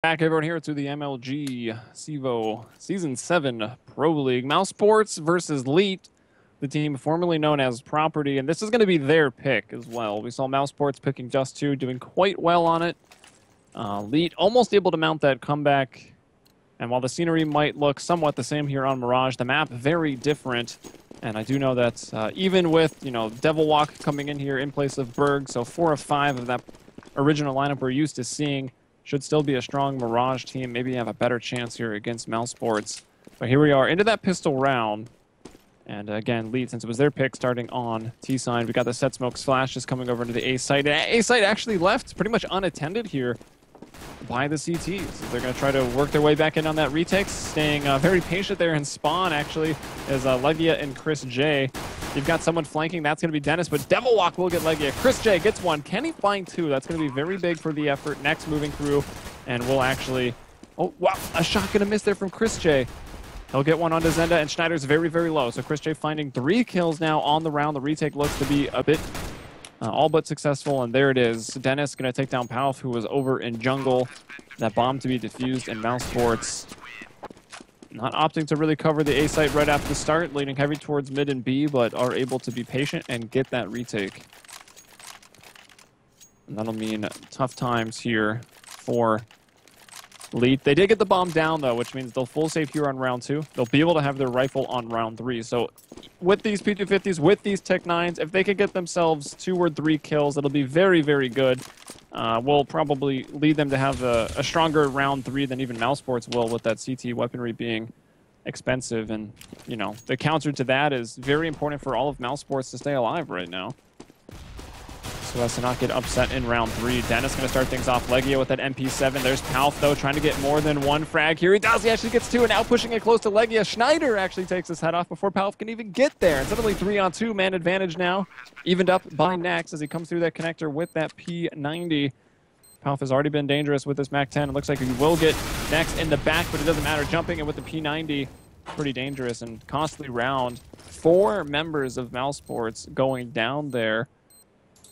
Back everyone here to the MLG CEVO Season 7 Pro League. Mousesports versus Leet, the team formerly known as Property, and this is going to be their pick as well. We saw Mousesports picking Just 2, doing quite well on it. Leet almost able to mount that comeback, and while the scenery might look somewhat the same here on Mirage, the map very different. And I do know that even with, Devil Walk coming in here in place of Berg, so 4 of 5 of that original lineup we're used to seeing, should still be a strong Mirage team. Maybe have a better chance here against Mousesports. But here we are into that pistol round. And again, Lead, since it was their pick, starting on T-Sign. We got the Set Smoke Slash just coming over into the A site. A site actually left pretty much unattended here by the CTs. They're going to try to work their way back in on that retake, staying very patient there in spawn, actually, as Legia and Chris J. You've got someone flanking. That's going to be Dennis, but Devil Walk will get Legia. Chris J gets one. Can he find two? That's going to be very big for the effort. Next, moving through, and we'll actually... Oh, wow, a shot going to miss there from Chris J. He'll get one onto Zenda, and Schneider's very, very low. So Chris J finding 3 kills now on the round. The retake looks to be a bit all but successful, and there it is. Dennis going to take down Palf, who was over in jungle. That bomb to be defused, and Mousesports not opting to really cover the A site right after the start, leaning heavy towards mid and B, but are able to be patient and get that retake. And that'll mean tough times here for Lead. They did get the bomb down, though, which means they'll full save here on round 2. They'll be able to have their rifle on round 3. So with these P250s, with these Tech 9s, if they could get themselves 2 or 3 kills, it'll be very, very good. Will probably lead them to have a stronger round 3 than even Mousesports will, with that CT weaponry being expensive. And, the counter to that is very important for all of Mousesports to stay alive right now, so as to not get upset in round 3. Dennis going to start things off. Legia with that MP7. There's Palf, though, trying to get more than 1 frag here. He does. He actually gets 2, and now pushing it close to Legia. Schneider actually takes his head off before Palf can even get there. And suddenly 3-on-2, man advantage now. Evened up by Nax as he comes through that connector with that P90. Palf has already been dangerous with this MAC-10. It looks like he will get Nax in the back, but it doesn't matter. Jumping in with the P90, pretty dangerous and costly round. 4 members of Mousesports going down there.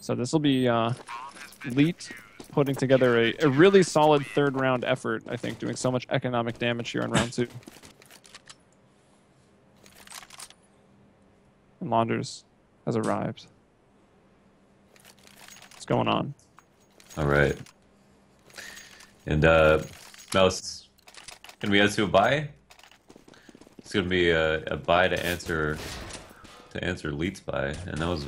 So this will be Leet putting together a really solid 3rd round effort, I think, doing so much economic damage here on round 2. And Launders has arrived. What's going on? All right. And Mouse, can we answer a buy? It's gonna be a buy to answer Leet's buy, and that was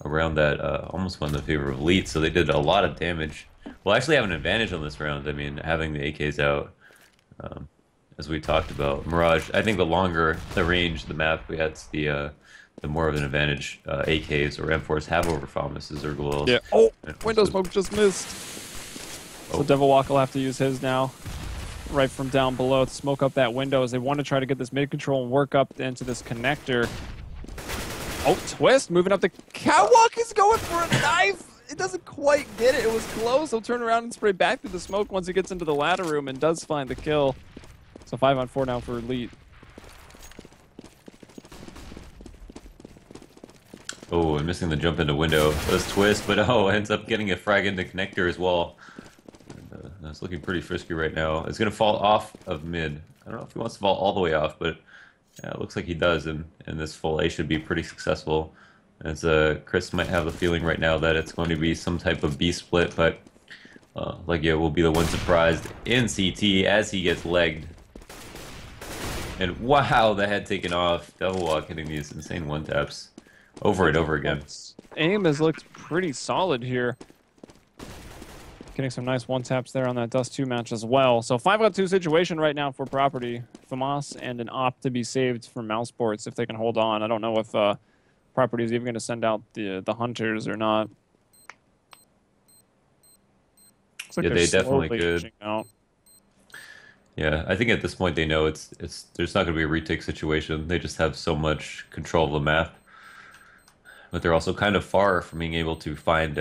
around that almost went in the favor of Leet, so they did a lot of damage. We'll actually have an advantage on this round. I mean, having the AKs out, as we talked about. Mirage, I think the longer the range the map we had, the more of an advantage AKs or M4s have over Famas or Gluels. Yeah. Oh, window smoke just missed. So Devil Walk will have to use his now, right from down below, to smoke up that window as they want to try to get this mid control and work up into this connector. Oh, Twist moving up the catwalk is going for a knife. It doesn't quite get it. It was close. He'll turn around and spray back through the smoke once he gets into the ladder room and does find the kill. So 5-on-4 now for Elite. Oh, and missing the jump into window. That's Twist, but ends up getting a frag into connector as well. And, that's looking pretty frisky right now. It's going to fall off of mid. I don't know if he wants to fall all the way off, but yeah, it looks like he does, and this full A should be pretty successful. As Chris might have the feeling right now that it's going to be some type of B split, but Legia will be the one surprised in CT as he gets legged. And wow, the head taken off. Devil Walk hitting these insane 1-taps over and over again. Aim has looked pretty solid here. Getting some nice 1-taps there on that Dust 2 match as well. So 5-on-2 situation right now for Property. Famas and an op to be saved from Mousesports if they can hold on. I don't know if Property is even going to send out the Hunters or not. Looks like yeah, they definitely could. Out. Yeah, I think at this point they know it's there's not going to be a retake situation. They just have so much control of the map, but they're also kind of far from being able to find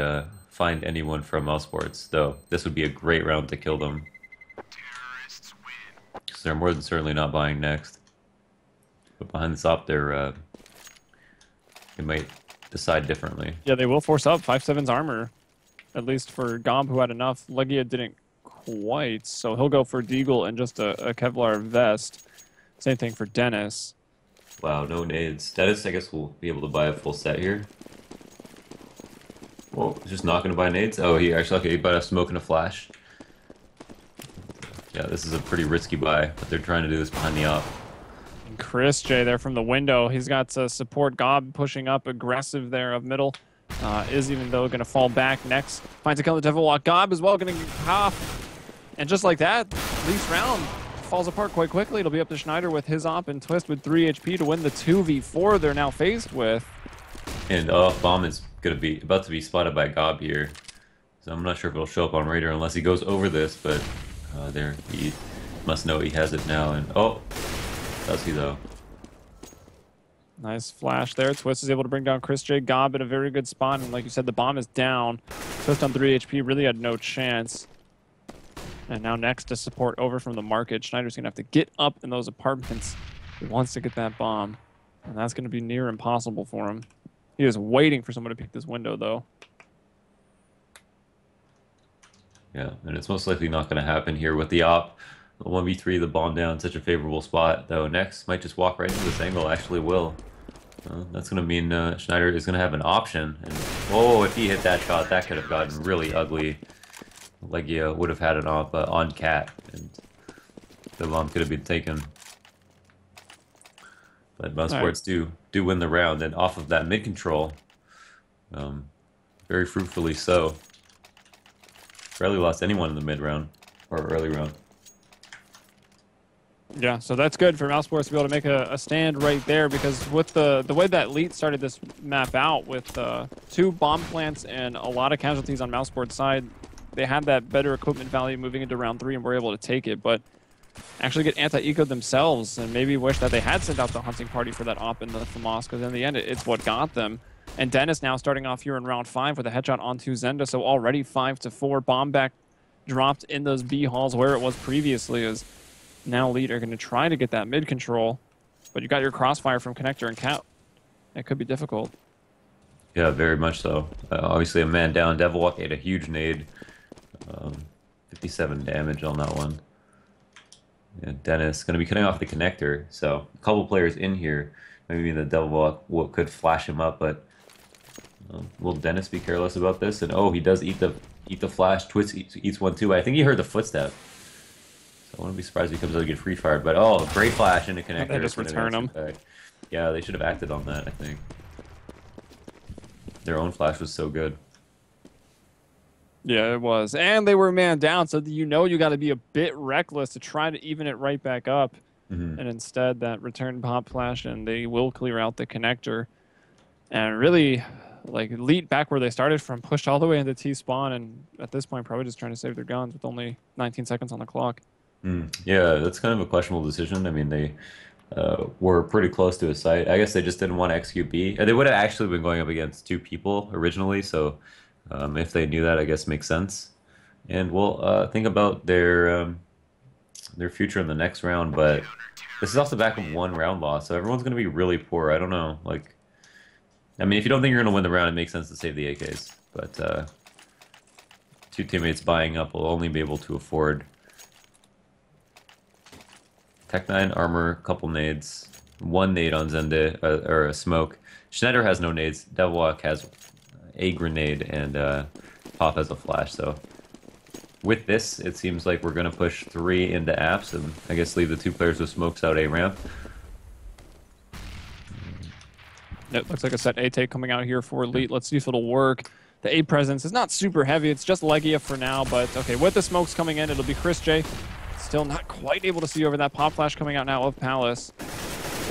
anyone from Mousesports. Though this would be a great round to kill them. Because they're more than certainly not buying next. But behind this op, they might decide differently. Yeah, they will force up 5-7's armor. at least for Gomb, who had enough. Legia didn't quite, so he'll go for Deagle and just a Kevlar vest. Same thing for Dennis. Wow, no nades. Dennis, I guess we'll be able to buy a full set here. Well, he's just not going to buy nades. Oh, he actually, okay, he bought a smoke and a flash. Yeah, this is a pretty risky buy, but they're trying to do this behind the op. And Chris J there from the window. He's got support Gob pushing up aggressive there of middle. Is even though going to fall back next. Finds a kill on the Devil Walk. Gob as well going to pop. And just like that, Leaf's round falls apart quite quickly. It'll be up to Schneider with his op and Twist with 3 HP to win the 2v4 they're now faced with. And Bomb is going to be about to be spotted by Gob here. So I'm not sure if it'll show up on radar unless he goes over this, but there, he must know he has it now. And oh, does he though? Nice flash there. Twist is able to bring down Chris J. Gob in a very good spot. And like you said, the bomb is down. Twist on 3 HP really had no chance. And now next to support over from the market. Schneider's going to have to get up in those apartments. He wants to get that bomb. And that's going to be near impossible for him. He is waiting for someone to pick this window, though. Yeah, and it's most likely not going to happen here with the op. The 1v3, the bomb down, such a favorable spot. Though next might just walk right into this angle, actually will. That's going to mean Schneider is going to have an option. And oh, if he hit that shot, that could have gotten really ugly. Legia would have had an op on Cat, and the bomb could have been taken. But Mousesports do win the round, and off of that mid control, very fruitfully so. Rarely lost anyone in the mid round or early round. Yeah, so that's good for Mousesports to be able to make a stand right there, because with the way that Leet started this map out with 2 bomb plants and a lot of casualties on Mousesports' side, they had that better equipment value moving into round 3 and were able to take it, but actually get anti-eco themselves and maybe wish that they had sent out the hunting party for that op in the FAMAS, because in the end it's what got them. And Dennis now starting off here in round 5 with a headshot onto Zenda, so already 5-4. Bomb back dropped in those B halls where it was previously, as now Lead are going to try to get that mid control, but you got your crossfire from Connector and Cat. It could be difficult. Yeah, very much so. Obviously a man down. Devilwalk ate a huge nade. 57 damage on that one. And Dennis going to be cutting off the connector, so a couple players in here. Maybe the Devilwalk could flash him up, but will Dennis be careless about this? And oh, he does eat the flash. Twist eats one too. I think he heard the footstep. So I wouldn't be surprised if he comes out and get free fired. But oh, great flash into connector. They just return him. Yeah, they should have acted on that, I think. Their own flash was so good. Yeah, it was. And they were man down, so you know you got to be a bit reckless to try to even it right back up. And instead, that return pop flash, and they will clear out the connector. And really, like, Elite back where they started from, pushed all the way into T-spawn, and at this point, probably just trying to save their guns with only 19 seconds on the clock. Yeah, that's kind of a questionable decision. I mean, they were pretty close to a site. I guess they just didn't want to execute B. They would have actually been going up against 2 people originally, so if they knew that, I guess makes sense. And we'll think about their future in the next round, but this is off the back of 1 round loss, so everyone's going to be really poor. I don't know, like, I mean, if you don't think you're going to win the round, it makes sense to save the AKs, but 2 teammates buying up will only be able to afford Tech 9 armor, couple nades, 1 nade on Zende, or a smoke. Schneider has no nades, Devilwalk has a grenade, and Pop has a flash, so with this, it seems like we're going to push 3 into apps, and I guess leave the 2 players with smokes out A ramp. It looks like a set A take coming out here for Elite. Let's see if it'll work. The A presence is not super heavy. It's just Legia for now, but okay, with the smokes coming in, it'll be Chris J. Still not quite able to see over that pop flash coming out now of Palace.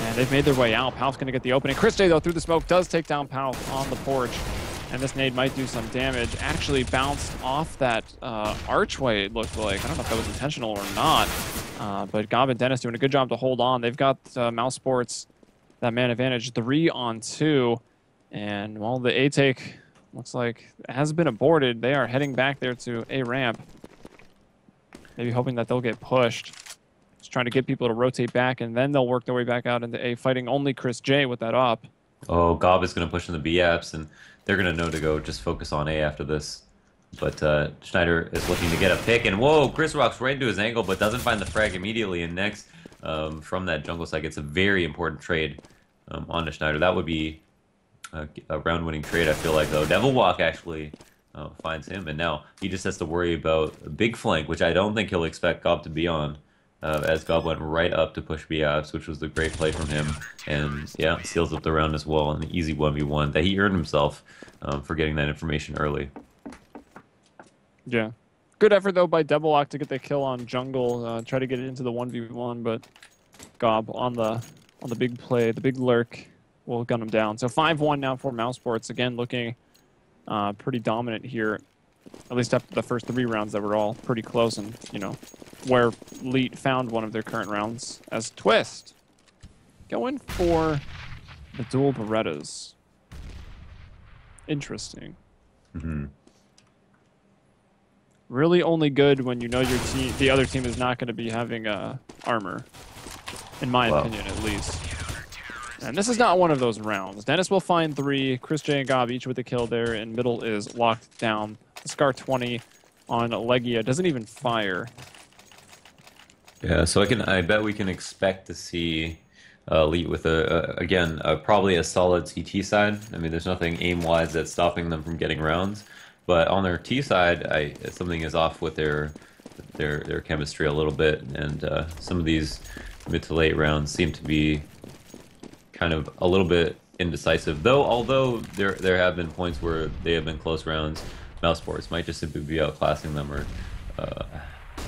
And they've made their way out. Pal's going to get the opening. Chris J, though, through the smoke, does take down Pal on the porch. And this nade might do some damage. Actually bounced off that archway, it looked like. I don't know if that was intentional or not. But Gob and Dennis doing a good job to hold on. They've got Mousesports, that man advantage, 3 on 2. And while the A take looks like it has been aborted, they are heading back there to A ramp. Maybe hoping that they'll get pushed. Just trying to get people to rotate back, and then they'll work their way back out into A, fighting only Chris J with that op. Oh, Gob is going to push in the B apps, and they're going to know to go just focus on A after this. But Schneider is looking to get a pick, and whoa, Chris rocks right into his ankle, but doesn't find the frag immediately. And next, from that jungle side, gets a very important trade onto Schneider. That would be a round-winning trade, I feel like, though. Devil Walk actually finds him, and now he just has to worry about a big flank, which I don't think he'll expect Gob to be on, as Gob went right up to push BFs, which was the great play from him, and yeah, seals up the round as well, an easy 1v1 that he earned himself for getting that information early. Yeah. Good effort, though, by Devil Walk to get the kill on jungle, try to get it into the 1v1, but Gob on the big play, the big lurk, will gun him down. So 5-1 now for Mousesports, again looking pretty dominant here, at least after the first 3 rounds that were all pretty close, and, you know, where Leet found one of their current rounds as Twist. Going for the dual Berettas. Interesting. Mm-hmm. Really only good when you know your team, the other team is not going to be having armor, in my opinion at least. And this is not one of those rounds. Dennis will find 3. Chris J and Gob each with a kill there, and middle is locked down. The Scar 20 on Legia doesn't even fire. Yeah, so I bet we can expect to see Elite with again probably a solid CT side. I mean, there's nothing aim-wise that's stopping them from getting rounds. But on their T side, something is off with their chemistry a little bit, and some of these mid to late rounds seem to be kind of a little bit indecisive. Although there have been points where they have been close rounds, Mousesports might just simply be outclassing them or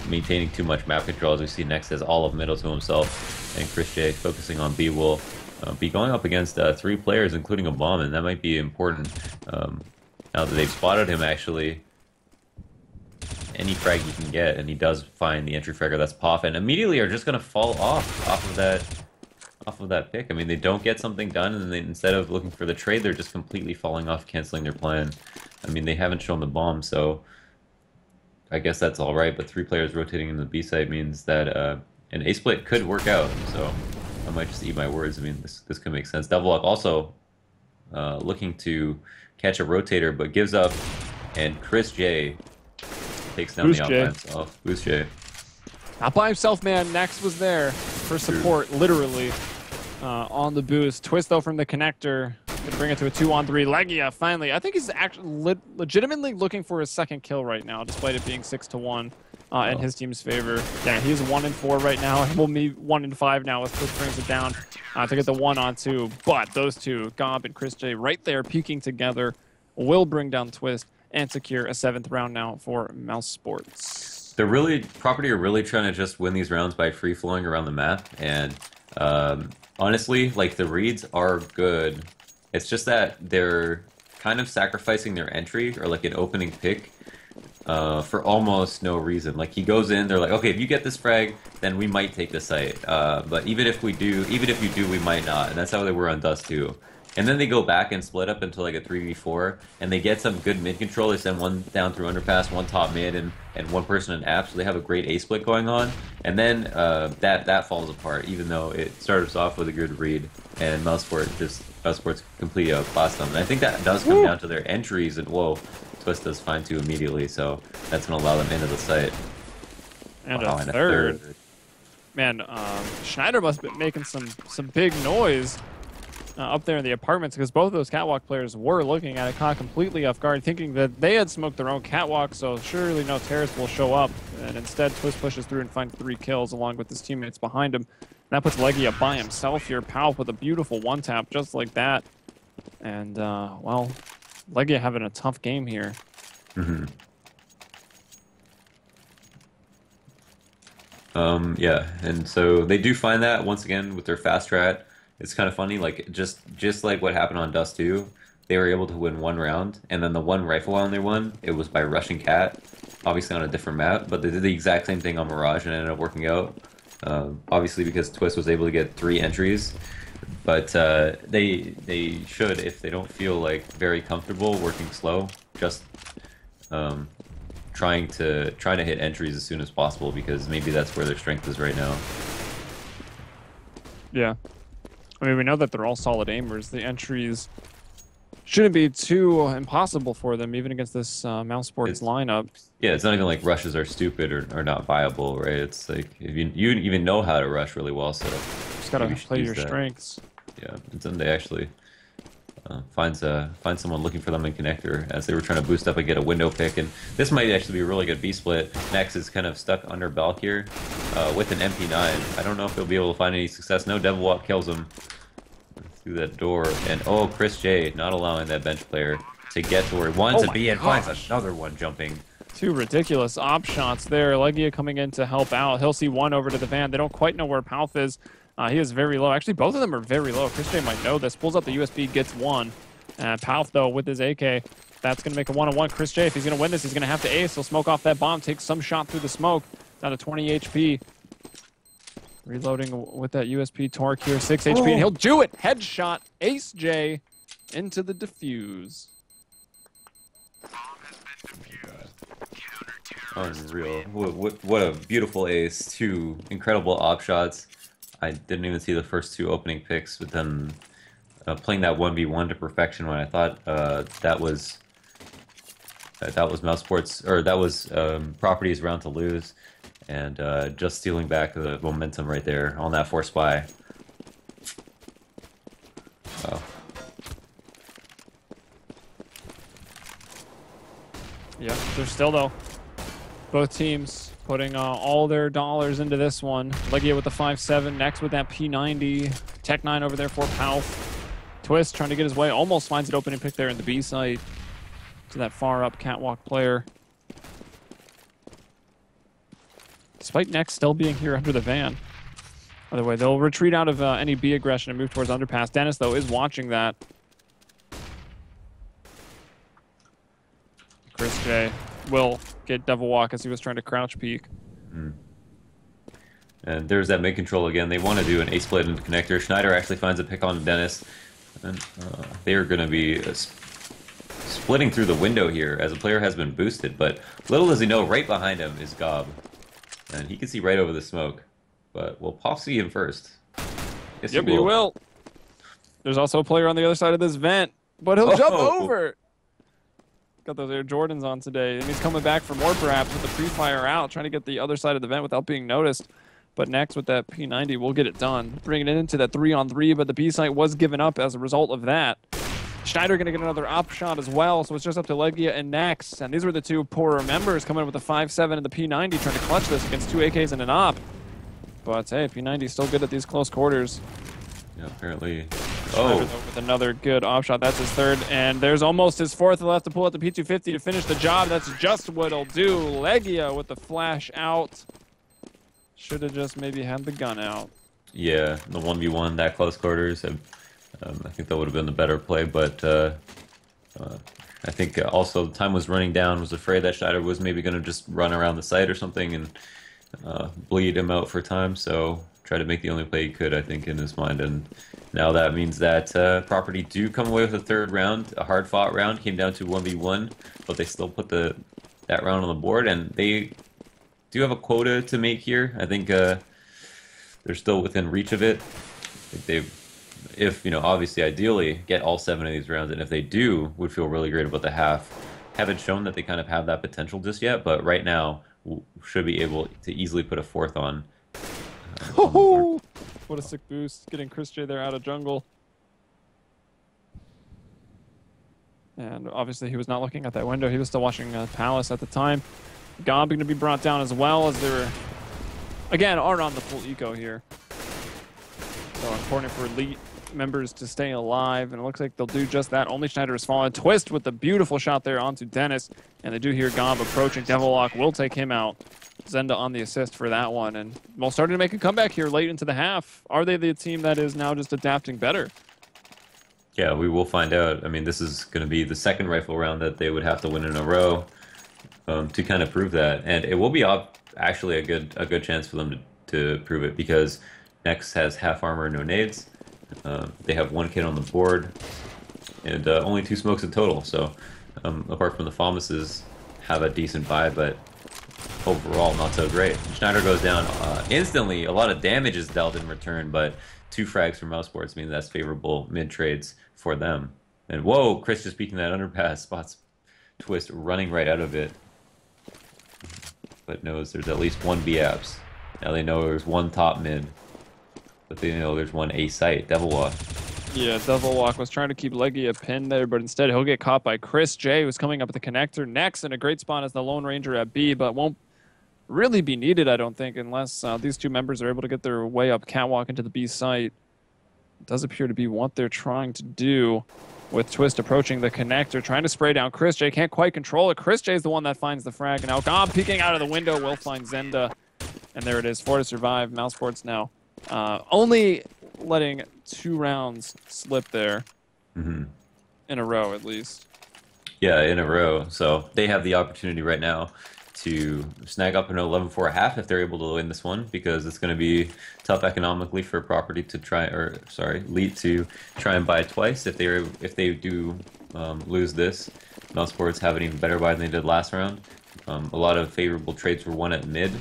maintaining too much map control. As we see next as all of middle to himself, and Chris J focusing on B will be going up against 3 players, including a bomb, and that might be important. Now that they've spotted him, actually, any frag he can get, and he does find the entry fragger, that's Poff, and immediately are just going to fall off of that pick. I mean, they don't get something done, and then instead of looking for the trade, they're just completely falling off, canceling their plan. I mean, they haven't shown the bomb, so I guess that's all right, but 3 players rotating in the B site means that an A split could work out, so I might just eat my words. I mean, this could make sense. Devillock also looking to catch a rotator, but gives up, and Chris J takes down the offense off. Boost J. Not by himself, man. Next was there for support, literally, on the boost. Twist, though, from the connector. Gonna bring it to a 2-on-3. Legia, finally. I think he's actually legitimately looking for his second kill right now, despite it being 6-1 in his team's favor. Yeah, he's 1-4 right now, and will be 1-5 now as Twist brings it down to get the 1-on-2. But those two, Gob and Chris J, right there, peeking together, will bring down Twist and secure a 7th round now for Mousesports. They're really, Property are really trying to just win these rounds by free-flowing around the map, and honestly, like, the reads are good. It's just that they're kind of sacrificing their entry, or like an opening pick, for almost no reason. Like, he goes in, they're like, okay, if you get this frag, then we might take the site. But even if you do, we might not. And that's how they were on Dust 2. And then they go back and split up into like a 3v4, and they get some good mid control. They send one down through underpass, one top mid, and one person in app, so they have a great A split going on. And then that falls apart, even though it started off with a good read, and Mousesports completely outclassed them. And I think that does come down to their entries, and whoa, Twist does find 2 immediately, so that's going to allow them into the site. And a third. Man, Schneider must be making some big noise up there in the apartments, because both of those catwalk players were looking at it, caught completely off guard, thinking that they had smoked their own catwalk, so surely no terrorists will show up. And instead, Twist pushes through and finds 3 kills along with his teammates behind him. And that puts Legia by himself here. Pal with a beautiful one-tap just like that. And, well, Legia having a tough game here. Mm-hmm. Yeah, and so they do find that once again with their fast rat. It's kind of funny, like just like what happened on Dust 2, they were able to win 1 round, and then the 1 rifle round they won, it was by rushing Cat, obviously on a different map, but they did the exact same thing on Mirage and it ended up working out. Obviously because Twist was able to get 3 entries, but they should, if they don't feel like very comfortable working slow, just trying to hit entries as soon as possible, because maybe that's where their strength is right now. Yeah. I mean, we know that they're all solid aimers. The entries shouldn't be too impossible for them, even against this Mousesports It's lineup. Yeah, it's not even like rushes are stupid or not viable, right? It's like if you even know how to rush really well, so Just gotta maybe you should play use your that. strengths. Yeah, and then they actually find someone looking for them in connector as they were trying to boost up and get a window pick, and this might actually be a really good B split. Next is kind of stuck under Balk here with an MP9. I don't know if he'll be able to find any success. No, Devil Walk kills him through that door, and oh, Chris J not allowing that bench player to get to where he wants to be, and finds another one jumping. Two ridiculous op shots there. Legia coming in to help out. He'll see one over to the van. They don't quite know where Palth is. He is very low. Actually, both of them are very low. Chris J might know this. Pulls out the USB, gets one. Palth, though, with his AK, that's going to make a one-on-one. Chris J, if he's going to win this, he's going to have to ace. He'll smoke off that bomb, take some shot through the smoke. Down to 20 HP. Reloading with that USP torque here. 6 HP, and he'll do it. Headshot. Ace J into the defuse. Unreal. What a beautiful ace. Two incredible op shots. I didn't even see the first two opening picks, but then playing that 1v1 to perfection when I thought that was Mousesports, or that was Properties round to lose, and just stealing back the momentum right there on that force buy. Wow. Yeah, they're still, though. Both teams putting all their dollars into this one. Legia with the 5.7, next with that P90. Tech 9 over there for Palth. Twist trying to get his way, almost finds an opening pick there in the B site to that far up catwalk player. Despite Next still being here under the van. By the way, they'll retreat out of any B aggression and move towards underpass. Dennis, though, is watching that. Chris J will get Devil Walk as he was trying to crouch peek. And there's that mid control again. They want to do an ace split into connector. Schneider actually finds a pick on Dennis. And they are going to be splitting through the window here as a player has been boosted. But little does he know, right behind him is Gob. And he can see right over the smoke. But will Poff see him first? Yes, Yep, he will. There's also a player on the other side of this vent, but he'll jump over. Got those Air Jordans on today, and he's coming back for more perhaps with the pre-fire out, trying to get the other side of the vent without being noticed. But next with that P90, we'll get it done. Bringing it into that 3-on-3, but the B site was given up as a result of that. Schneider going to get another op shot as well, so it's just up to Legia and Nex. And these were the two poorer members coming in with the 5.7 and the P90, trying to clutch this against two AKs and an op. But hey, P90 is still good at these close quarters. Yeah, apparently. Schneider, though, with another good op shot. That's his third, and there's almost his fourth. He'll have to pull out the P250 to finish the job. That's just what he'll do. Legia with the flash out. Should have just maybe had the gun out. Yeah, the 1v1, that close quarters. I think that would have been the better play, but I think also time was running down. Was afraid that Schneider was maybe going to just run around the site or something and bleed him out for time. So try to make the only play he could, I think, in his mind. And now that means that Property do come away with a third round, a hard-fought round. Came down to 1v1, but they still put that round on the board, and they do have a quota to make here. I think they're still within reach of it. I think they've, if, you know, obviously, ideally, get all 7 of these rounds, and if they do, would feel really great about the half. Haven't shown that they kind of have that potential just yet, but right now, should be able to easily put a fourth on. Oh, what a sick boost. Getting Chris J there out of jungle. And obviously, he was not looking at that window. He was still watching Palace at the time. Gob going to be brought down as well, as they're, again, aren't on the full eco here. So important for elite members to stay alive, and it looks like they'll do just that. Only Schneider has fallen. Twist with the beautiful shot there onto Dennis, and they do hear Gob approaching. Devillock will take him out. Zenda on the assist for that one, and well, starting to make a comeback here late into the half. Are they the team that is now just adapting better? Yeah, we will find out. I mean, this is going to be the second rifle round that they would have to win in a row to kind of prove that, and it will be actually a good chance for them to prove it, because Nex has half armor, no nades. They have 1 kid on the board, and only 2 smokes in total. So, apart from the Fomuses, have a decent buy, but overall not so great. Schneider goes down instantly. A lot of damage is dealt in return, but 2 frags from Mousesports mean that's favorable mid trades for them. And whoa, Chris just peeking that underpass. Spots twist running right out of it, but knows there's at least one B apps. Now they know there's one top mid, but they know there's one A site. Devil Walk. Yeah, Devil Walk was trying to keep Leggy a pin there, but instead he'll get caught by Chris J, who's coming up at the connector next, and a great spot as the Lone Ranger at B, but won't really be needed, I don't think, unless these two members are able to get their way up catwalk into the B site. It does appear to be what they're trying to do, with Twist approaching the connector, trying to spray down Chris J. Can't quite control it. Chris J is the one that finds the frag, and now Gob peeking out of the window will find Zenda. And there it is, 4 to survive. Mousesports now only letting 2 rounds slip there in a row, at least. Yeah, in a row. So they have the opportunity right now to snag up an 11-4.5 if they're able to win this one, because it's going to be tough economically for Property to try, or sorry, Elite to try and buy twice if they do lose this. Mousesports have an even better buy than they did last round. A lot of favorable trades were won at mid.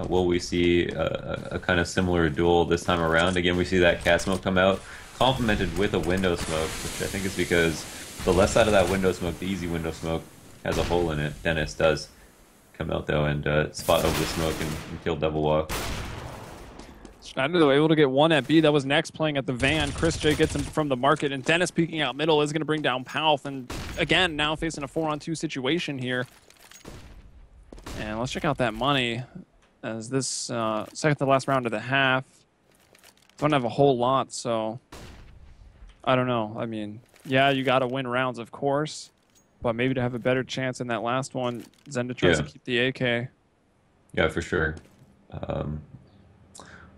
Will we see a kind of similar duel this time around? Again, we see that cat smoke come out, complemented with a window smoke, which I think is because the left side of that window smoke, the easy window smoke, has a hole in it. Dennis does come out though and spot over the smoke and kill Devil Walk. Schneider though able to get one at B. That was next playing at the van. Chris J gets him from the market, and Dennis peeking out middle is going to bring down Palth, and again now facing a 4-on-2 situation here. And let's check out that money, as this second to last round of the half don't have a whole lot, so I don't know. I mean, yeah, you got to win rounds, of course, but maybe to have a better chance in that last one, Zenda tries to keep the AK. Yeah, for sure.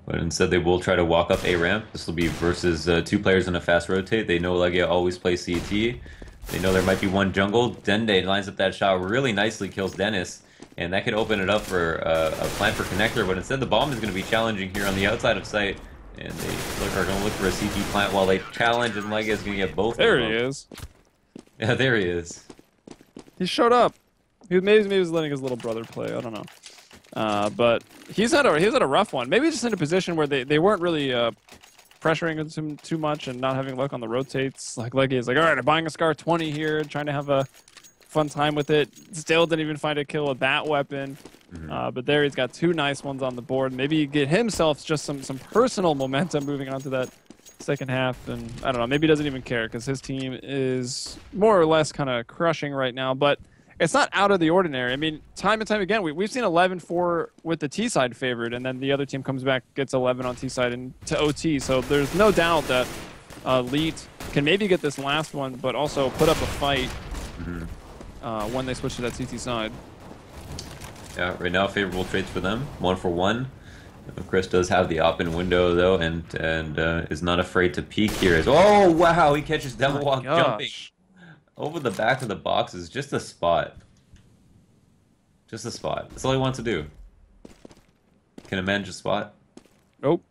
But instead they will try to walk up A ramp. This will be versus 2 players in a fast rotate. They know Legia always plays CT. They know there might be one jungle. Dende lines up that shot really nicely, kills Dennis, and that could open it up for a plant for connector, but instead the bomb is going to be challenging here on the outside of sight, and they are going to look for a CT plant while they challenge, and Legia is going to get both there of them. There he is. Yeah, there he is. He showed up. Maybe he was letting his little brother play. I don't know. But he's had a rough one. Maybe just in a position where they weren't really pressuring him too much and not having luck on the rotates. Like Leggy is like, all right, I'm buying a Scar 20 here, trying to have a fun time with it. Still didn't even find a kill with that weapon. But there he's got 2 nice ones on the board. Maybe get himself just some personal momentum moving on to that second half. And I don't know, maybe he doesn't even care because his team is more or less kind of crushing right now. But it's not out of the ordinary. I mean, time and time again, we've seen 11-4 with the T side favored, and then the other team comes back, gets 11 on T side and to OT. So there's no doubt that Elite can maybe get this last one, but also put up a fight when they switch to that CT side. Yeah, right now favorable trades for them, 1 for 1. Chris does have the open window though, and is not afraid to peek here. Oh wow, he catches Devil Walk jumping over the back of the boxes. Just a spot. Just a spot. That's all he wants to do. Can a man just spot? Nope.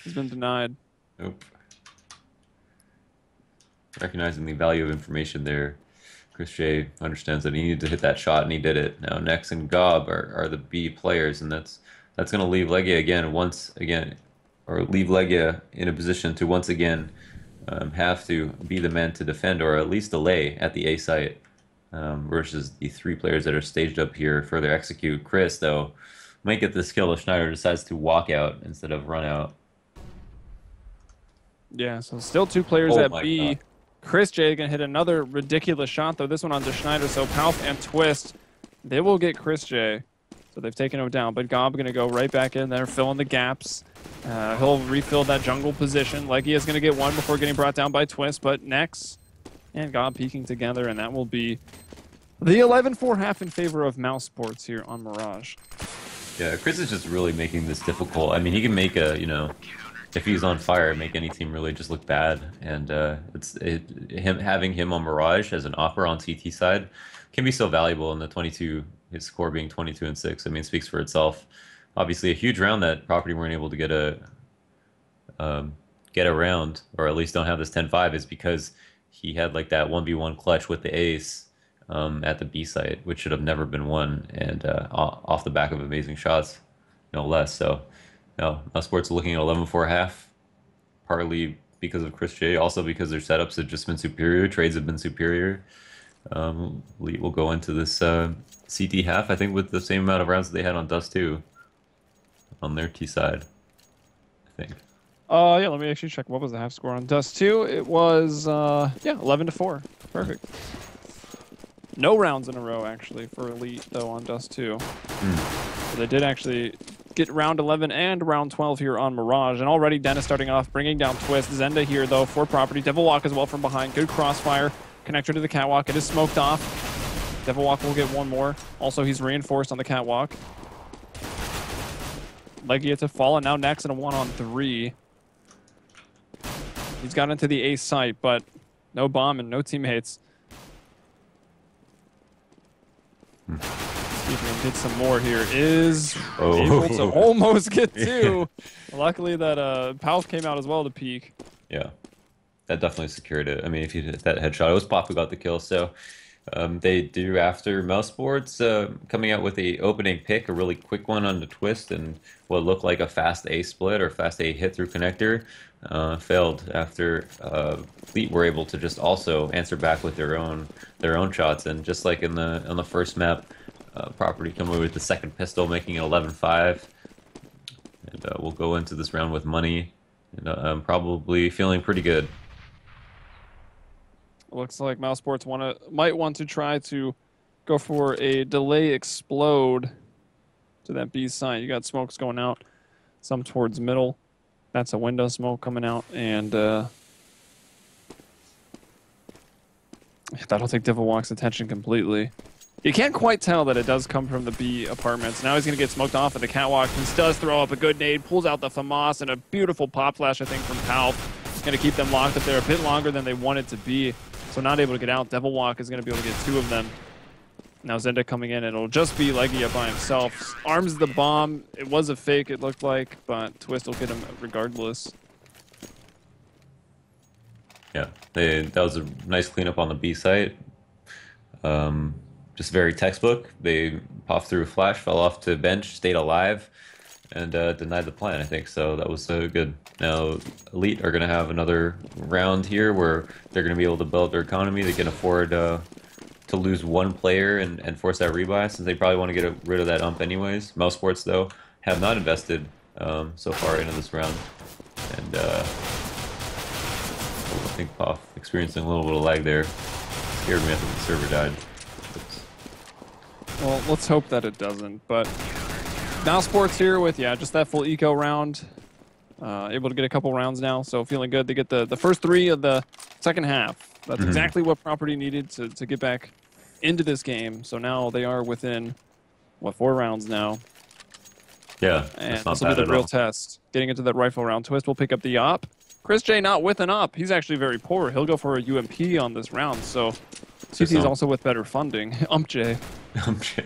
He's been denied. Nope. Recognizing the value of information there, Chris J understands that he needed to hit that shot, and he did it. Now Nex and Gob are the B players, and that's going to leave Legia leave Legia in a position to once again have to be the man to defend, or at least delay at the A site, versus the 3 players that are staged up here further execute. Chris, though, might get this kill if Schneider decides to walk out instead of run out. Yeah, so still 2 players at B. God. Chris J gonna hit another ridiculous shot, though this one onto Schneider, so Palf and Twist, they will get Chris J. So they've taken him down, but Gob gonna go right back in there, fill in the gaps. He'll refill that jungle position. Leggy is gonna get one before getting brought down by Twist, but Nex and Gob peeking together, and that will be the 11-4 half in favor of Mousesports here on Mirage. Yeah, Chris is just really making this difficult. I mean, he can make a, if he's on fire, make any team really just look bad. And having him on Mirage as an offer on CT side can be so valuable in the 22, his score being 22-6. I mean, it speaks for itself. Obviously, a huge round that Property weren't able to get around, or at least don't have this 10-5, is because he had like that 1v1 clutch with the ace at the B site, which should have never been won, and off the back of amazing shots, no less. So, Mousesports looking at 11-4 half, partly because of Chris J. Also because their setups have just been superior. Trades have been superior. Elite will go into this CT half, I think, with the same amount of rounds that they had on Dust 2 on their T side, I think. Yeah, let me actually check. What was the half score on Dust 2? It was, yeah, 11-4. Perfect. No rounds in a row, actually, for Elite, though, on Dust 2. So they did actually get round 11 and round 12 here on Mirage. And already Dennis starting off, bringing down Twist. Zenda here, though, for property. Devil Walk as well from behind. Good crossfire. Connector to the catwalk. It is smoked off. Devil Walk will get one more. Also, he's reinforced on the catwalk. Legia to fall, and now next in a 1-on-3. He's got into the A site, but no bomb and no teammates. See if we can get some more here. Is able to almost get two. Luckily that Palf came out as well to peek. Yeah, that definitely secured it. I mean, if you hit that headshot, it was Pop who got the kill. So they do, after Mousesports coming out with a opening pick, a really quick one on the Twist, and what looked like a fast A split or fast A hit through connector, failed after Elite were able to just also answer back with their own shots. And just like on the first map, property come away with the second pistol, making it 11-5. And we'll go into this round with money, and I'm probably feeling pretty good. Looks like Mousesports might want to try to go for a delay explode to that B site. You got smokes going out, some towards middle. That's a window smoke coming out, and that'll take Devil Walk's attention completely. You can't quite tell that it does come from the B apartments. Now he's going to get smoked off at the catwalk. He does throw up a good nade, pulls out the FAMAS, and a beautiful pop flash, I think, from Palf. Going to keep them locked up there a bit longer than they wanted to be. So not able to get out. Devil Walk is going to be able to get two of them. Now Zenda coming in, and it'll just be Legia by himself. Arms the bomb. It was a fake, it looked like, but Twist will get him regardless. Yeah, that was a nice cleanup on the B site. Just very textbook. They puffed through a flash, fell off to bench, stayed alive, and denied the plan, I think. So that was good. Now, Elite are going to have another round here where they're going to be able to build their economy. They can afford to lose one player and force that rebuy, since they probably want to get rid of that ump anyways. Mousesports, though, have not invested so far into this round. And I think Puff experiencing a little bit of lag there. Scared me. I think the server died. Well, let's hope that it doesn't. But Mousesports here with, yeah, just that full eco round. Able to get a couple rounds now, so feeling good. They get the first three of the second half. That's exactly what property needed to get back into this game. So now they are within, what, 4 rounds now. Yeah, and this will be the real test. Getting into that rifle round. Twist will pick up the op. Chris J not with an op. He's actually very poor. He'll go for a UMP on this round. So CT is also with better funding. Ump J. Ump J.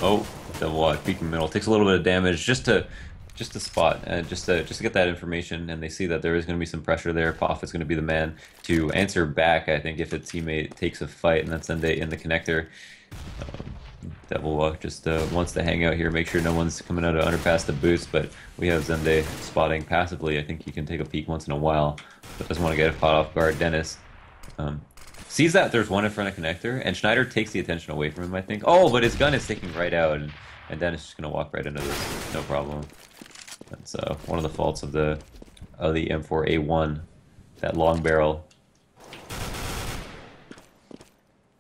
Oh, Devil Walk peeking middle takes a little bit of damage just to spot and just to get that information. And they see that there is going to be some pressure there. Poff is going to be the man to answer back, I think, if a teammate takes a fight, and that's in the connector. Devil Walk just wants to hang out here, make sure no one's coming out of underpass to boost, but we have Zende spotting passively. I think he can take a peek once in a while, but doesn't want to get caught off guard. Dennis sees that there's one in front of connector, and Schneider takes the attention away from him, I think. Oh, but his gun is sticking right out, and Dennis is just going to walk right into this, no problem. That's one of the faults of the M4A1, that long barrel.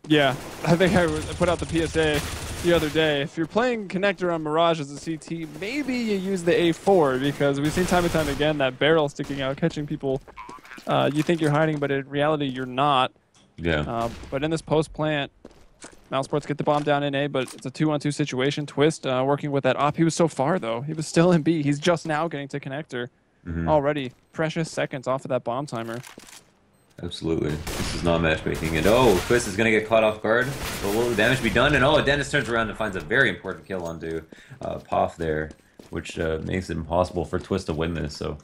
Yeah, I think I put out the PSA the other day. If you're playing connector on Mirage as a CT, maybe you use the A4, because we've seen time and time again that barrel sticking out, catching people. You think you're hiding, but in reality you're not. Yeah. But in this post plant, Mousesports get the bomb down in A, but it's a 2-on-2 situation. Twist working with that op. He was so far though. He was still in B. He's just now getting to connector. Already precious seconds off of that bomb timer. Absolutely. This is not matchmaking. And oh, Twist is going to get caught off guard. But will the damage be done? And oh, Dennis turns around and finds a very important kill onto Poff there, which makes it impossible for Twist to win this. So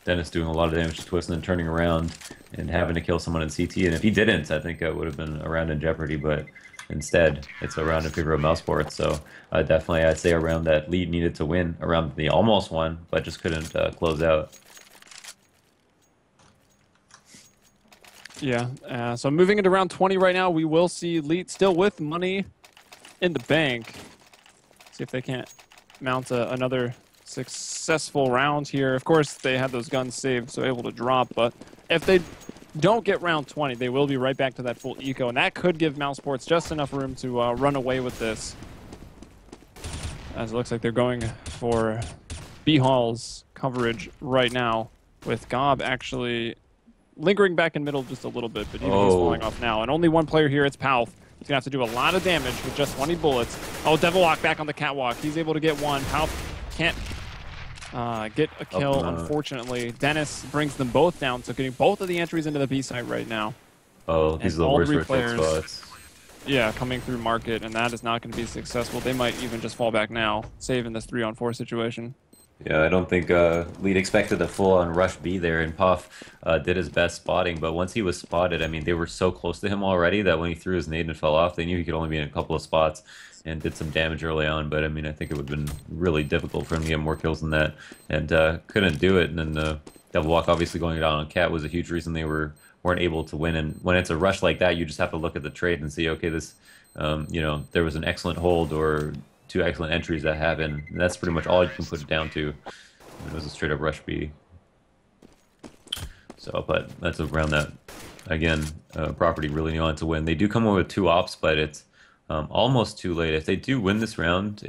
Dennis doing a lot of damage to Twist and then turning around and having to kill someone in CT. And if he didn't, I think it would have been a round in jeopardy. But Instead, it's a round in favor of Mousesports. So definitely, I'd say a round that Lead needed to win. A round they almost won, but just couldn't close out. Yeah, so moving into round 20 right now, we will see Leet still with money in the bank. See if they can't mount another successful round here. Of course, they had those guns saved, so able to drop, but if they don't get round 20, they will be right back to that full eco, and that could give Mousesports just enough room to run away with this. As it looks like they're going for B-Hall's coverage right now, with Gob actually lingering back in middle just a little bit, but even he's falling off now. And only one player here, it's Palf. He's going to have to do a lot of damage with just 20 bullets. Oh, Devil Walk back on the catwalk. He's able to get one. Palf can't get a kill, unfortunately. Dennis brings them both down, so getting both of the entries into the B site right now. Oh, these are the worst rotate spots. Yeah, coming through market, and that is not going to be successful. They might even just fall back now, saving this 3-on-4 situation. Yeah, I don't think Lead expected a full-on rush B there, and Puff did his best spotting, but once he was spotted, I mean, they were so close to him already that when he threw his nade and fell off, they knew he could only be in a couple of spots and did some damage early on, but I mean, I think it would have been really difficult for him to get more kills than that, and couldn't do it, and then the Devil Walk obviously going down on Cat was a huge reason they weren't able to win, and when it's a rush like that, you just have to look at the trade and see, okay, this, you know, there was an excellent hold or two excellent entries that happened. And that's pretty much all you can put it down to. It was a straight up rush B. So, but that's around that, again, Property really wanted to win. They do come away with 2 ops, but it's almost too late. If they do win this round,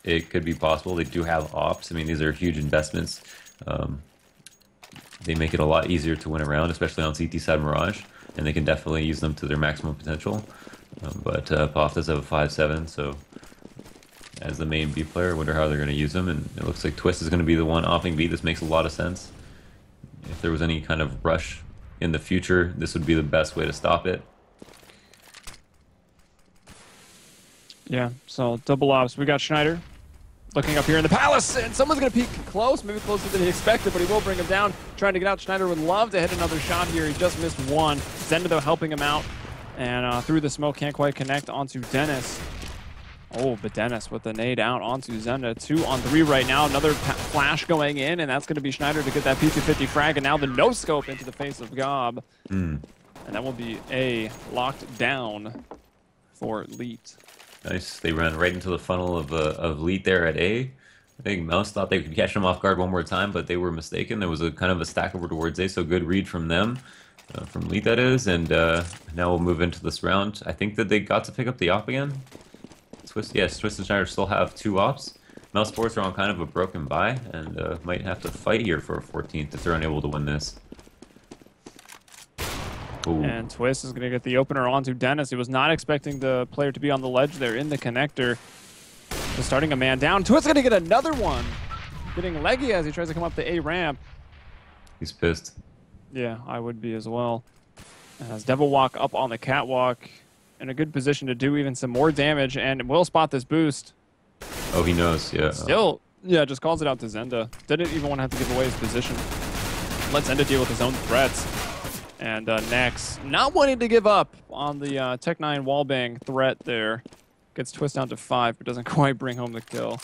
it could be possible. They do have ops. I mean, these are huge investments. They make it a lot easier to win a round, especially on CT side Mirage, and they can definitely use them to their maximum potential. But Poff does have a 5-7, so as the main B player, I wonder how they're going to use him, and it looks like Twist is going to be the one offing B. This makes a lot of sense. If there was any kind of rush in the future, this would be the best way to stop it. Yeah, so double ops. We got Schneider looking up here in the palace, and someone's going to peek close, maybe closer than he expected, but he will bring him down. Trying to get out. Schneider would love to hit another shot here. He just missed one. Zenda, though, helping him out, and through the smoke, can't quite connect onto Dennis. Oh, but Dennis with the nade out onto Zenda. 2-on-3 right now. Another flash going in, and that's going to be Schneider to get that P250 frag, and now the no-scope into the face of Gob. And that will be A locked down for Leet. Nice. They ran right into the funnel of Leet there at A. I think Mouse thought they could catch him off guard one more time, but they were mistaken. There was a kind of a stack over towards A, so good read from them. From Leet, that is. And now we'll move into this round. I think that they got to pick up the op again. Yes, Twist and Schneider still have 2 ops. Mousesports are on kind of a broken buy and might have to fight here for a 14th if they're unable to win this. Ooh. And Twist is going to get the opener onto Dennis. He was not expecting the player to be on the ledge there in the connector. Just starting a man down. Twist going to get another one. Getting leggy as he tries to come up the A ramp. He's pissed. Yeah, I would be as well. As Devil Walk up on the catwalk. In a good position to do even some more damage, and will spot this boost. Oh, he knows, yeah. Still, yeah, just calls it out to Zenda. Didn't even want to have to give away his position. Let Zenda deal with his own threats. And Nex, not wanting to give up on the Tech-9 wallbang threat there. Gets Twist down to 5, but doesn't quite bring home the kill.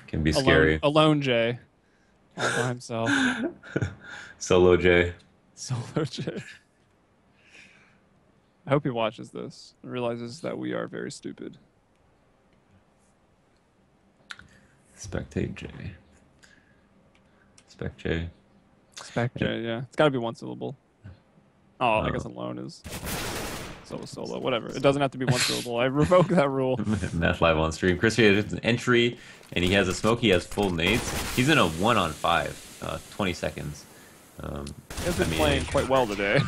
Can be scary. Alone Jay. All by himself. Solo Jay. Solo Jay. I hope he watches this and realizes that we are very stupid. Spectate J. Spec J. Spec J, yeah. It's got to be one syllable. Oh, I guess alone is solo, whatever. It doesn't have to be one syllable. I revoke that rule. Math live on stream. Chris has an entry, and he has a smoke. He has full nades. He's in a 1-on-5, 20 seconds. He's been playing quite well today.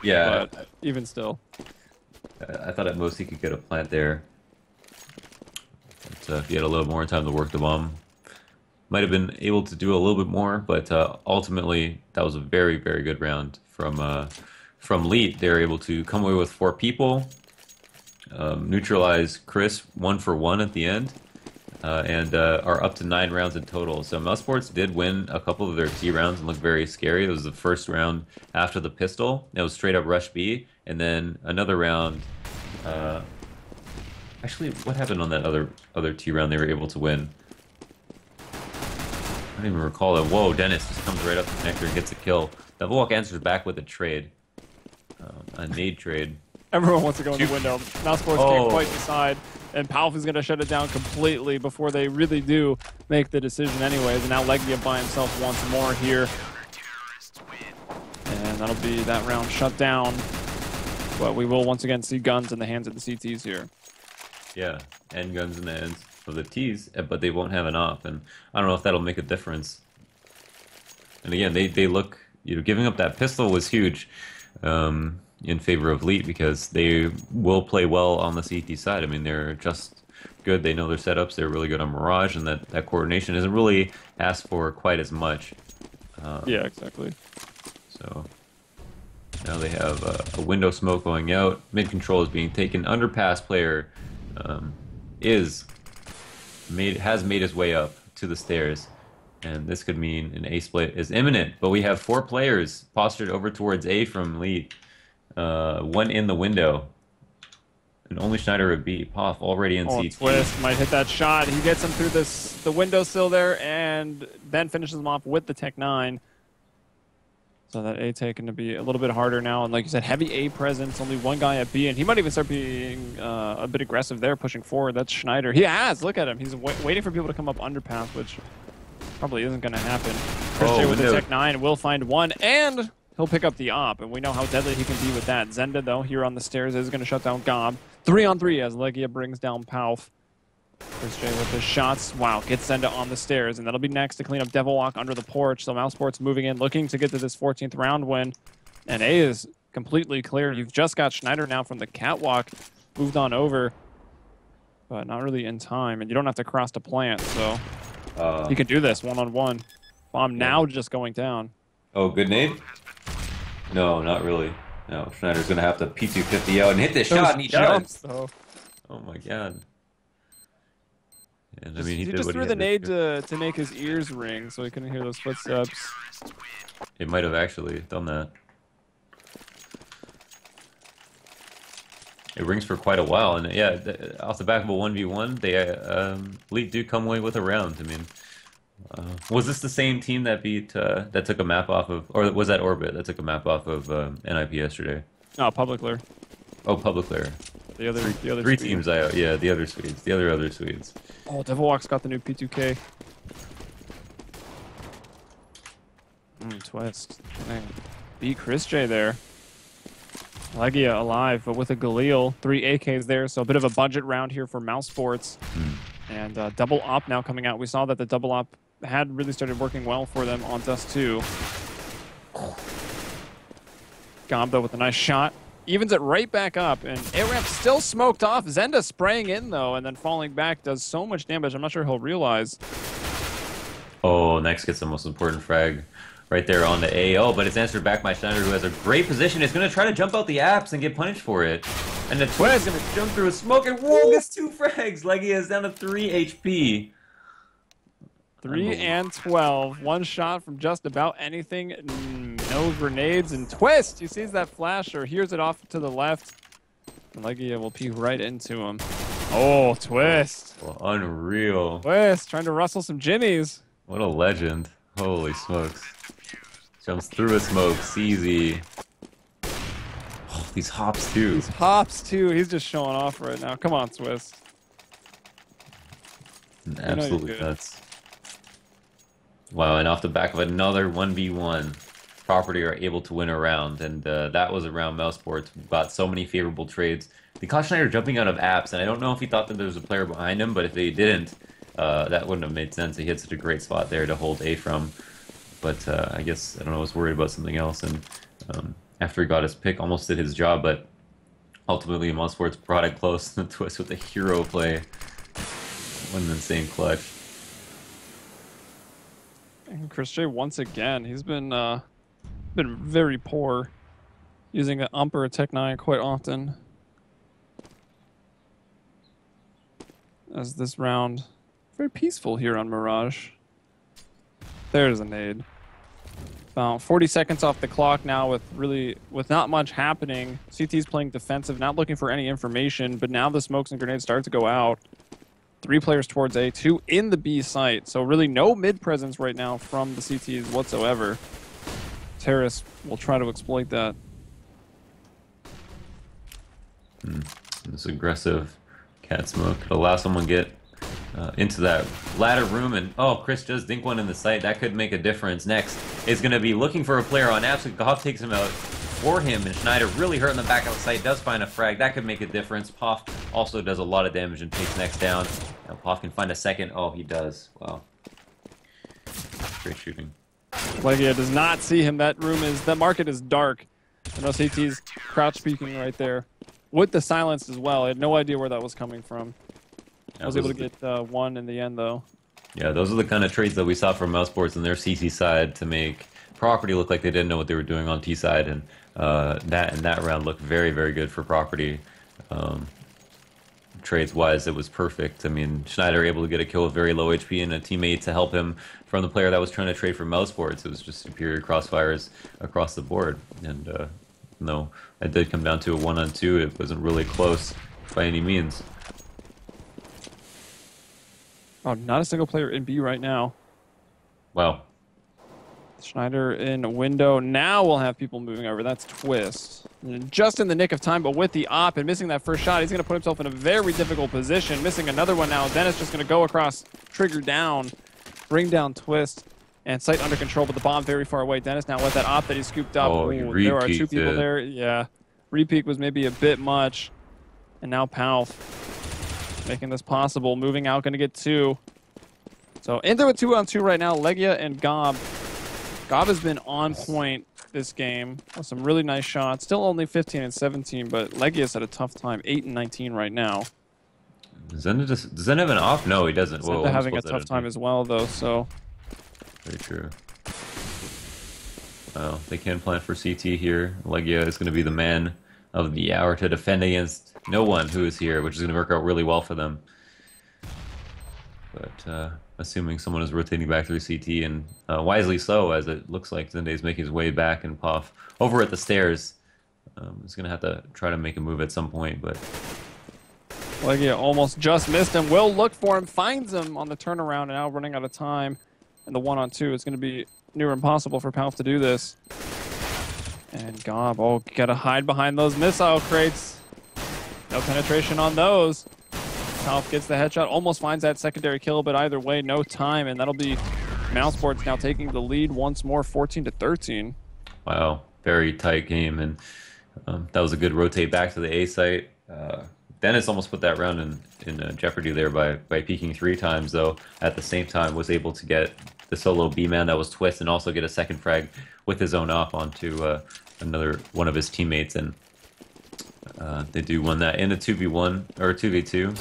Yeah. But even still. I thought at most he could get a plant there. But, if he had a little more time to work the bomb, might have been able to do a little bit more. But ultimately, that was a very, very good round from Leet. They were able to come away with 4 people, neutralize Chris 1 for 1 at the end. And are up to 9 rounds in total. So Mousesports did win a couple of their key rounds and looked very scary. It was the first round after the pistol. It was straight up rush B, and then another round Actually, what happened on that other T round they were able to win? I don't even recall it. Whoa, Dennis just comes right up the connector and gets a kill. Devilwalk answers back with a trade. A nade trade. Everyone wants to go in the window. Mousesports can't quite decide, and Palf is going to shut it down completely before they really do make the decision anyways. And now Legia by himself once more here. And that'll be that round shut down. But we will once again see guns in the hands of the CTs here. Yeah, and guns in the hands of the Ts, but they won't have an op, and I don't know if that'll make a difference. And again, they look, giving up that pistol was huge in favor of Leet because they will play well on the CT side. I mean, they're just good. They know their setups. They're really good on Mirage, and that coordination isn't really asked for quite as much. Yeah, exactly. So now they have a window smoke going out. Mid control is being taken. Underpass player has made his way up to the stairs, and this could mean an A split is imminent. But we have 4 players postured over towards A from Lead. One in the window, and only Schneider would be Poff already in CT. Twist might hit that shot. He gets him through the windowsill there, and then finishes him off with the Tech 9. So that A taken to be a little bit harder now, and like you said, heavy A presence, only one guy at B, and he might even start being a bit aggressive there, pushing forward. That's Schneider. He has, look at him. He's waiting for people to come up underpass, which probably isn't going to happen. Christian with the Tech 9 will find one, and he'll pick up the op, and we know how deadly he can be with that. Zenda, though, here on the stairs is going to shut down Gob. 3-on-3 as Legia brings down Palf. Christian with the shots. Wow, gets Zenda on the stairs, and that'll be next to clean up Devilwalk under the porch. So Mousesports moving in, looking to get to this 14th round win. And A is completely clear. You've just got Schneider now from the catwalk, moved on over, but not really in time. And you don't have to cross the plant, so you can do this one-on-one. Bomb now just going down. Oh, good nade? No, not really. No, Schneider's going to have to P250 out and hit this shot, and he does. Though. Oh my god. And, I he mean, he just threw the nade to make his ears ring so he couldn't hear those footsteps. It might have actually done that. It rings for quite a while, and yeah, off the back of a 1v1, they Leet do come away with a round. I mean, was this the same team that beat that took a map off of, or was that Orbit that took a map off of NIP yesterday? No, Public Lair. Oh, Public Lair. The other three teams. Yeah, the other Swedes, the other Swedes. Oh, Devilwalk's got the new P2K. Twist. Dang. Beat Chris J there. Legia alive, but with a Galil. 3 AKs there, so a bit of a budget round here for Mousesports. And double op now coming out. We saw that the double op had really started working well for them on Dust 2. Gombo with a nice shot. Evens it right back up, and A-Ramp still smoked off. Zenda spraying in, though, and then falling back does so much damage, I'm not sure he'll realize. Oh, next gets the most important frag right there on the A. Oh, but it's answered back by Schneider, who has a great position. It's going to try to jump out the apps and get punished for it. And the Twist is going to jump through a smoke, and whoa, gets 2 frags. Legia is down to 3 HP. 3 and 12. One shot from just about anything. No grenades, and Twist! He sees that flash or hears it off to the left. And Legia will peek right into him. Oh, Twist! Well, unreal. Twist trying to rustle some jimmies. What a legend. Holy smokes. Jumps through a smoke. CZ. Oh, these hops, too. These hops, too. He's just showing off right now. Come on, Twist. Absolutely nuts. Wow, and off the back of another 1v1, Property are able to win a round, and that was around Mousesports. Got so many favorable trades. They caught Schneider jumping out of apps, and I don't know if he thought that there was a player behind him, but if they didn't, that wouldn't have made sense. He hit such a great spot there to hold A from. But I guess, I don't know, I was worried about something else, and after he got his pick, almost did his job, but ultimately Mousesports brought it close. The Twist with a hero play. What an insane clutch. And Chris J once again, he's been very poor using an ump or a Tech 9 quite often. As this round, very peaceful here on Mirage. There's a nade. About 40 seconds off the clock now with not much happening. CT's playing defensive, not looking for any information, but now the smokes and grenades start to go out. 3 players towards A, 2 in the B site. So really no mid presence right now from the CTs whatsoever. Terrace will try to exploit that. This aggressive cat smoke could allow someone to get into that ladder room, and oh, Chris does dink one in the site. That could make a difference. Next is going to be looking for a player on Absolute. Goff takes him out for him, and Schneider really hurt in the back of the site. Does find a frag. That could make a difference. Poff also does a lot of damage and takes next down. Now Poff can find a second. Oh, he does. Wow. Great shooting. Legia does not see him. That market is dark. I know CT's crouch peeking right there with the silence as well. I had no idea where that was coming from. I was able to get one in the end, though. Yeah, those are the kind of trades that we saw from Mousesports on their CC side to make Property look like they didn't know what they were doing on T side, and that round looked very, very good for Property. Trades-wise, it was perfect. I mean, Schneider able to get a kill with very low HP and a teammate to help him from the player that was trying to trade for Mousesports. It was just superior crossfires across the board. And no, it did come down to a 1-on-2. It wasn't really close by any means. Oh, not a single player in B right now. Wow. Schneider in window. Now we'll have people moving over. That's Twist. And just in the nick of time, but with the op and missing that first shot, he's going to put himself in a very difficult position. Missing another one now. Dennis just going to go across, trigger down, bring down Twist, and sight under control, but the bomb very far away. Dennis now with that op that he scooped up. Oh, ooh, there are 2 people there. Yeah. Repeat was maybe a bit much. And now Palf making this possible. Moving out, going to get 2. So into a 2-on-2 right now. Legia and Gob. Gob has been on point this game with some really nice shots. Still only 15 and 17, but Legia's had a tough time. 8 and 19 right now. Does Zen have an off? No, he doesn't. Zenda having a tough time as well, though, so. Very true. Well, they can plan for CT here. Legia is going to be the man of the hour to defend against no one who is here, which is going to work out really well for them. But assuming someone is rotating back through CT, and wisely so, as it looks like Zende is making his way back, and Puff over at the stairs is going to have to try to make a move at some point, but Legia almost just missed him. Will look for him, finds him on the turnaround, and now running out of time. And the 1-on-2 is going to be near impossible for Palf to do this. And Gob, oh, gotta hide behind those missile crates. No penetration on those. Palf gets the headshot, almost finds that secondary kill, but either way, no time, and that'll be Mousesports now taking the lead once more, 14-13. Wow, very tight game, and that was a good rotate back to the A site. Dennis almost put that round in jeopardy there by peeking 3 times, though at the same time was able to get the solo B-man that was Twist and also get a second frag with his own op onto another one of his teammates, and they do win that in a 2v1 or 2v2.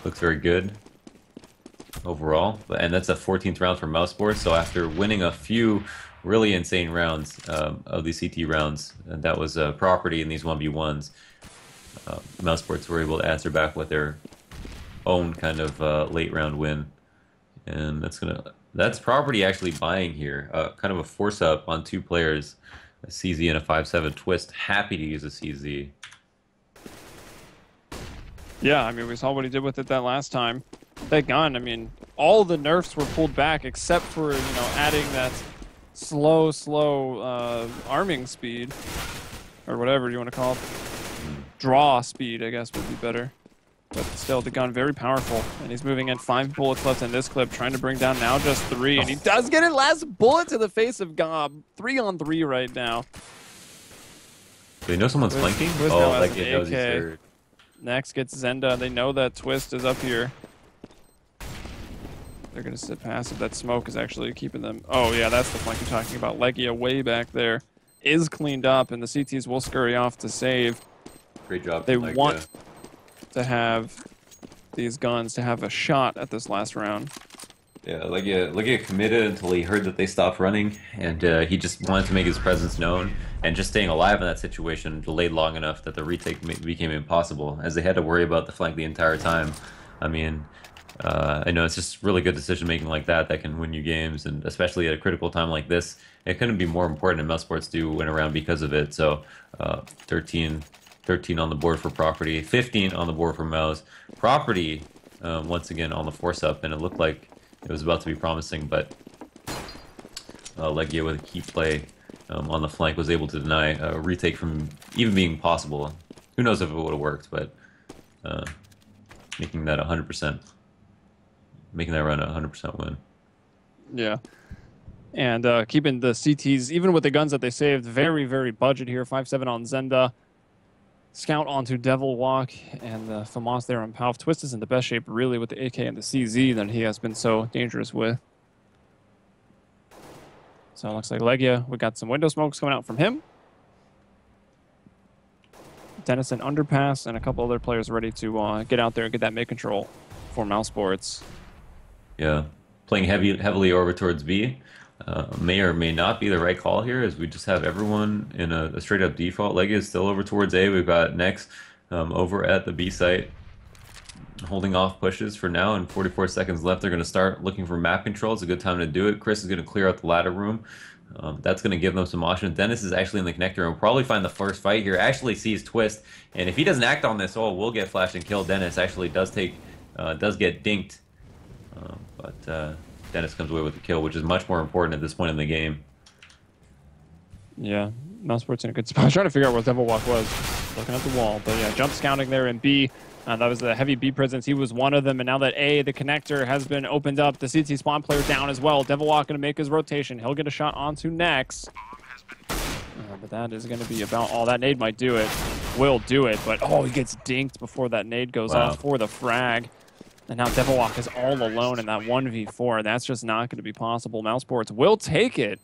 Looks very good overall, and that's a 14th round for Mousesports. So after winning a few really insane rounds of these CT rounds, and that was Property in these 1v1s, Mousesports were able to answer back with their own kind of late round win, and that's Property actually buying here, kind of a force up on 2 players, a CZ and a 5-7 Twist. Happy to use a CZ. Yeah, I mean, we saw what he did with it that last time. That gun, I mean, all the nerfs were pulled back except for, adding that slow arming speed, or whatever you want to call it. Draw speed, I guess, would be better. But still, the gun very powerful, and he's moving in. 5 bullets left in this clip, trying to bring down now just 3, and he does get it. Last bullet to the face of Gob. 3-on-3 right now. Do they know someone's flanking? Twist Oh, like it knows he's third. Next gets Zenda. They know that Twist is up here. They're going to sit passive. That smoke is actually keeping them. Oh, yeah, that's the flank you're talking about. Legia way back there is cleaned up, and the CTs will scurry off to save. Great job. They want to have these guns to have a shot at this last round. Yeah, Legia committed until he heard that they stopped running, and he just wanted to make his presence known, and just staying alive in that situation delayed long enough that the retake became impossible, as they had to worry about the flank the entire time. I mean, I know it's just really good decision making like that that can win you games, and especially at a critical time like this, it couldn't be more important. And Mousesports do win around because of it. So, 13, 13 on the board for Property, 15 on the board for Mouse. Property, once again on the force up, and it looked like it was about to be promising, but Legia with a key play on the flank was able to deny a retake from even being possible. Who knows if it would have worked, but uh, making that 100%. Making that run a 100% win. Yeah. And keeping the CTs, even with the guns that they saved, very, very budget here. 5-7 on Zenda. Scout onto Devil Walk, and FAMAS there on Palf. Twist is in the best shape, really, with the AK and the CZ that he has been so dangerous with. So it looks like Legia, we got some window smokes coming out from him. Dennison underpass, and a couple other players ready to get out there and get that mid-control for Mousesports. Yeah, playing heavily over towards B may or may not be the right call here, as we just have everyone in a straight-up default. Legia is still over towards A. We've got Nex over at the B site, holding off pushes for now, and 44 seconds left. They're going to start looking for map control. It's a good time to do it. Chris is going to clear out the ladder room. That's going to give them some options. Dennis is actually in the connector and will probably find the first fight here. Actually sees Twist, and if he doesn't act on this, oh, we'll get flashed and killed. Dennis actually does get dinked. But Dennis comes away with the kill, which is much more important at this point in the game. Yeah, Mousesports in a good spot. I was trying to figure out where Devil Walk was. Looking at the wall. But yeah, jump scouting there in B. That was the heavy B presence. He was one of them. And now that A, the connector, has been opened up, the CT spawn player down as well. Devil Walk going to make his rotation. He'll get a shot onto Nex. But that is going to be about all. That nade might do it. Will do it. But, oh, he gets dinked before that nade goes off for the frag. And now Devil Walk is all alone in that 1v4. That's just not going to be possible. Mousesports will take it.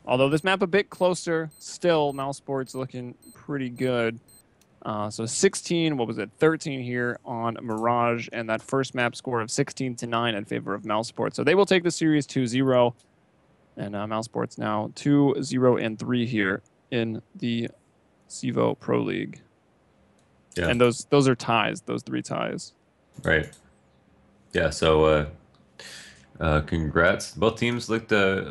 Although this map a bit closer, still Mousesports looking pretty good. So 16, what was it, 13 here on Mirage, and that first map score of 16-9 in favor of Mousesports. So they will take the series 2-0. And Mousesports now 2-0-3 here in the CEVO Pro League. Yeah. And those are ties, those 3 ties. Right. Yeah, so congrats. Both teams looked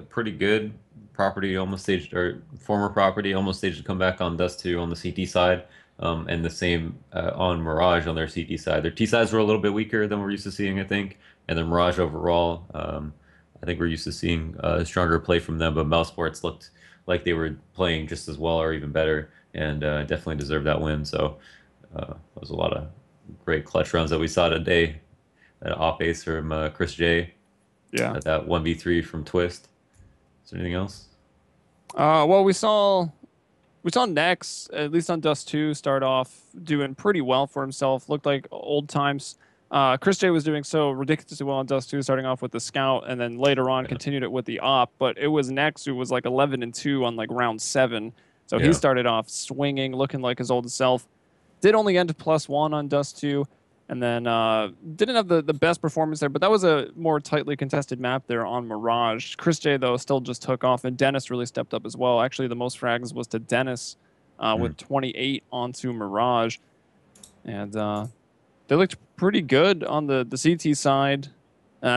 pretty good. Property almost staged, or former Property almost staged a comeback on Dust 2 on the CT side, and the same on Mirage on their CT side. Their T sides were a little bit weaker than we're used to seeing, I think, and then Mirage overall, I think we're used to seeing stronger play from them, but Mousesports looked like they were playing just as well or even better, and definitely deserved that win. So there was a lot of great clutch runs that we saw today. That op ace from Chris J. Yeah. That 1v3 from Twist. Is there anything else? Well, we saw Nex, at least on Dust 2, start off doing pretty well for himself. Looked like old times. Chris J was doing so ridiculously well on Dust 2, starting off with the scout, and then later on continued it with the op. But it was Nex who was like 11-2 on like round 7. So he started off swinging, looking like his old self. Did only end +1 on Dust 2. And then didn't have the best performance there, but that was a more tightly contested map there on Mirage. Chris J, though, still just took off, and Dennis really stepped up as well. Actually, the most frags was to Dennis with 28 onto Mirage. And they looked pretty good on the CT side.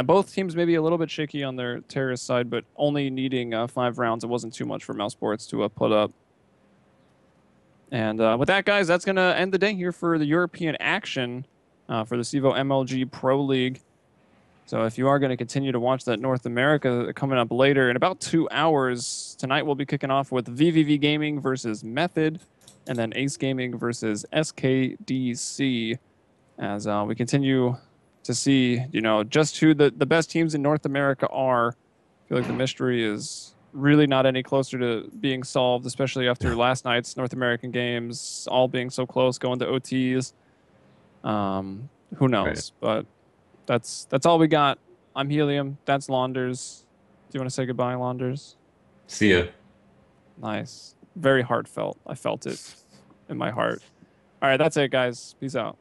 Both teams maybe a little bit shaky on their terrorist side, but only needing 5 rounds. It wasn't too much for Mousesports to put up. And with that, guys, that's going to end the day here for the European action. For the CEVO MLG Pro League. So if you are going to continue to watch that North America coming up later, in about 2 hours, tonight we'll be kicking off with VVV Gaming versus Method, and then Ace Gaming versus SKDC, as we continue to see, you know, just who the best teams in North America are. I feel like the mystery is really not any closer to being solved, especially after last night's North American games, all being so close, going to OTs. Who knows? Right. But that's all we got. I'm Helium. That's Launders. Do you want to say goodbye, Launders? See ya. Nice. Very heartfelt. I felt it in my heart. All right, that's it, guys. Peace out.